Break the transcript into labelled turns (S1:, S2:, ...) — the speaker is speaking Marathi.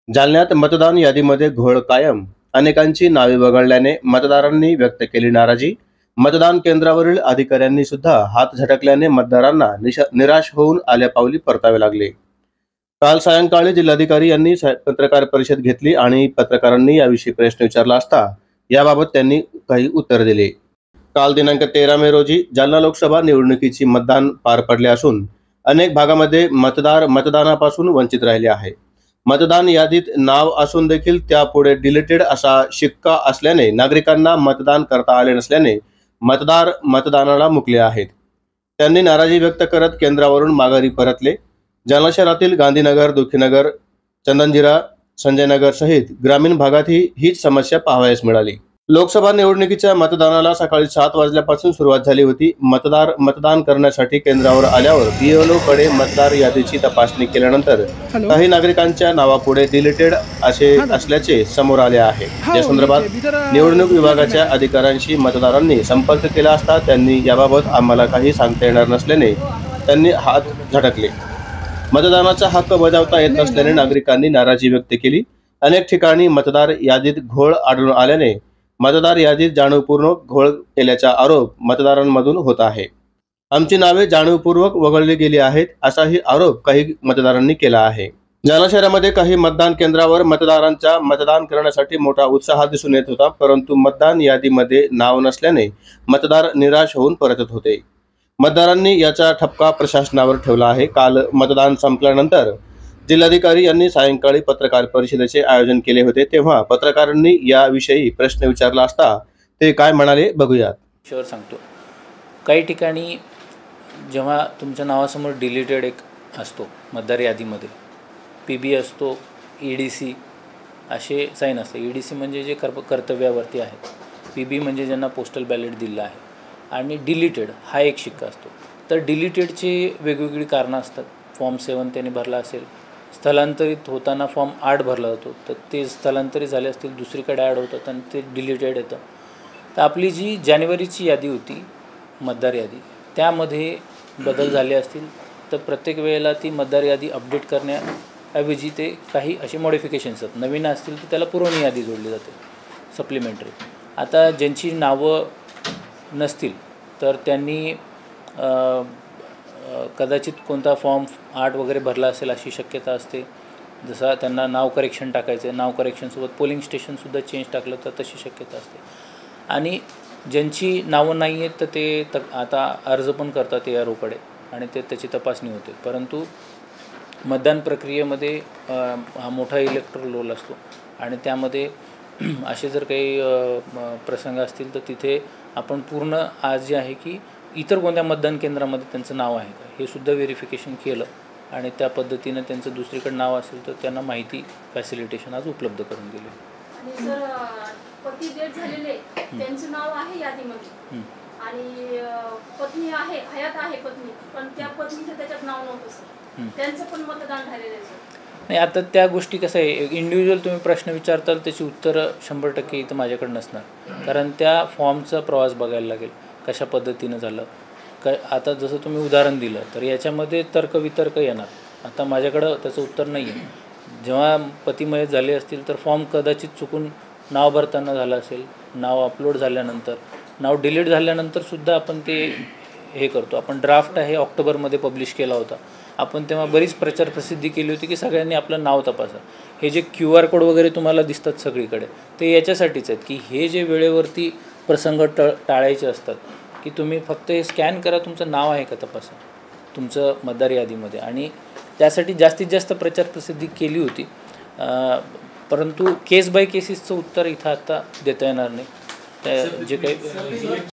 S1: जालन्यात मतदान यादीमध्ये घोळ कायम. अनेकांची नावे वगळल्याने मतदारांनी व्यक्त केली नाराजी. मतदान केंद्रावरील अधिकाऱ्यांनी सुद्धा हात झटकल्याने मतदारांना निराश होऊन आल्या पावली परतावे लागले. काल सायंकाळी जिल्हाधिकारी यांनी पत्रकार परिषद घेतली आणि पत्रकारांनी याविषयी प्रश्न विचारला असता याबाबत त्यांनी काही उत्तर दिले. काल दिनांक 13 मे रोजी जालना लोकसभा निवडणुकीची मतदान पार पडले असून अनेक भागामध्ये मतदार मतदानापासून वंचित राहिले आहे. मतदान यादीत नाव असून देखील त्यापुढे डिलीटेड असा शिक्का असल्याने नागरिकांना मतदान करता आले नसल्याने मतदार मतदानाला मुकले आहेत. त्यांनी नाराजी व्यक्त करत केंद्रावरून माघारी परतले. जालना शहरातील गांधीनगर, दुखीनगर, चंदनजिरा, संजयनगर सहित ग्रामीण भागातही हीच समस्या पाहावयास मिळाली. लोकसभा निवडणुकीच्या मतदानाला सकाळी 7 वाजल्यापासून सुरुवात झाली होती. मतदार मतदान करण्यासाठी केंद्रावर आल्यावर BLO कडे मतदार यादीची तपासणी केल्यानंतर काही नागरिकांच्या नावापुढे डिलीटेड असे असल्याचे समोर आले आहे. या संदर्भात निवडणूक विभागाच्या अधिकाऱ्यांशी मतदारांनी संपर्क केला असता त्यांनी याबाबत आम्हाला काही सांगता येणार नसल्याने त्यांनी हात झटकले. मतदानाचा हक्क बजावता येत नसल्याने नागरिकांनी नाराजी व्यक्त केली. अनेक ठिकाणी मतदार यादीत घोळ आढळून आल्याने मतदार यादीत जाणीवपूर्वक घोळ केल्याचा आरोप मतदारांमधून होत आहे. आमची नावे जाणीवपूर्वक वगळली गेली आहेत असाही आरोप काही मतदारांनी केला आहे. जालना शहरामध्ये काही मतदान केंद्रावर मतदारांचा मतदान करण्यासाठी मोठा उत्साह दिसून येत होता, परंतु मतदान यादीमध्ये नाव नसल्याने मतदार निराश होऊन परतत होते. मतदारांनी याचा ठपका प्रशासनावर ठेवला आहे. काल मतदान संपल्यानंतर जिल्हाधिकारी यांनी सायंकाळी पत्रकार परिषदेचे आयोजन केले होते, तेव्हा पत्रकारांनी याविषयी प्रश्न विचारला असता ते काय म्हणाले बघूयात.
S2: शुअर सांगतो. काही ठिकाणी जेव्हा तुमच्या नावासमोर डिलीटेड एक असतो मतदार यादीमध्ये, PB असतो, EDC असे साईन असते. EDC म्हणजे जे कर्तव्यावरती आहेत, PB म्हणजे ज्यांना पोस्टल बॅलेट दिलं आहे, आणि डिलीटेड हा एक शिक्का असतो. तर डिलीटेडची वेगवेगळी कारणं असतात. फॉर्म 7 त्यांनी भरला असेल, स्थलांतरित होताना फॉर्म 8 भरला जातो, तर ते स्थलांतरित झाले असतील, दुसरीकडे ॲड होतात आणि ते डिलीटेड येतं. तर आपली जी जानेवारीची यादी होती मतदार यादी, त्यामध्ये बदल झाले असतील तर प्रत्येक वेळेला ती मतदार यादी अपडेट करण्याऐवजी ते काही असे मॉडिफिकेशन्स आहेत. नवीन असतील तर त्याला पुरवणी यादी जोडली जाते, सप्लिमेंटरी. आता ज्यांची नावं नसतील तर त्यांनी कदाचित कोणता फॉर्म 8 वगैरे भरला असेल अशी शक्यता असते. जसा त्यांना नाव करेक्शन टाकायचं आहे, नाव करेक्शनसोबत पोलिंग स्टेशनसुद्धा चेंज टाकलं तर तशी शक्यता असते. आणि ज्यांची नावं नाही आहेत तर ते आता अर्ज पण करतात AROकडे आणि त्याची तपासणी होते. परंतु मतदान प्रक्रियेमध्ये हा मोठा इलेक्ट्रल रोल असतो आणि त्यामध्ये असे जर काही प्रसंग असतील तर तिथे आपण पूर्ण आज जे आहे की इतर कोणत्या मतदान केंद्रामध्ये त्यांचं नाव आहे का हे सुद्धा व्हेरिफिकेशन केलं आणि त्या पद्धतीनं त्यांचं दुसरीकडे नाव असेल तर त्यांना माहिती फॅसिलिटेशन आज उपलब्ध करून दिली.
S3: आणि सर, पती डेट झालेले त्यांचं नाव आहे यादीमध्ये आणि पत्नी आहे, हयात आहे पत्नी, पण त्या पत्नीचं त्याच्यात नाव नव्हतं सर, त्यांचं पण मतदान झालेलं आहे सर.
S2: नाही, आता त्या गोष्टी कसं आहे, इंडिव्हिज्युअल तुम्ही प्रश्न विचारताल त्याची उत्तरं 100% इथं माझ्याकडे नसणार, कारण त्या फॉर्मचा प्रवास बघायला लागेल कशा पद्धतीनं झालं. आता जसं तुम्ही उदाहरण दिलं तर याच्यामध्ये तर्कवितर्क येणार. आता माझ्याकडं त्याचं उत्तर नाही आहे. जेव्हा पतिमय झाले असतील तर फॉर्म कदाचित चुकून नाव भरताना झालं असेल, नाव अपलोड झाल्यानंतर, नाव डिलीट झाल्यानंतरसुद्धा आपण ते हे करतो. आपण ड्राफ्ट आहे ऑक्टोबरमध्ये पब्लिश केला होता. आपण तेव्हा बरीच प्रचार प्रसिद्धी केली होती की सगळ्यांनी आपलं नाव तपासा. हे जे QR कोड वगैरे तुम्हाला दिसतात सगळीकडे ते याच्यासाठीच आहेत की हे जे वेळेवरती प्रसंग टाळायचे असतात की तुम्ही फक्त हे स्कॅन करा, तुमचं नाव आहे का तपासा तुमचं मतदार यादीमध्ये. आणि त्यासाठी जास्तीत जास्त प्रचार प्रसिद्धी केली होती. परंतु केस बाय केसेसचं उत्तर इथं आत्ता देता येणार नाही. जे काही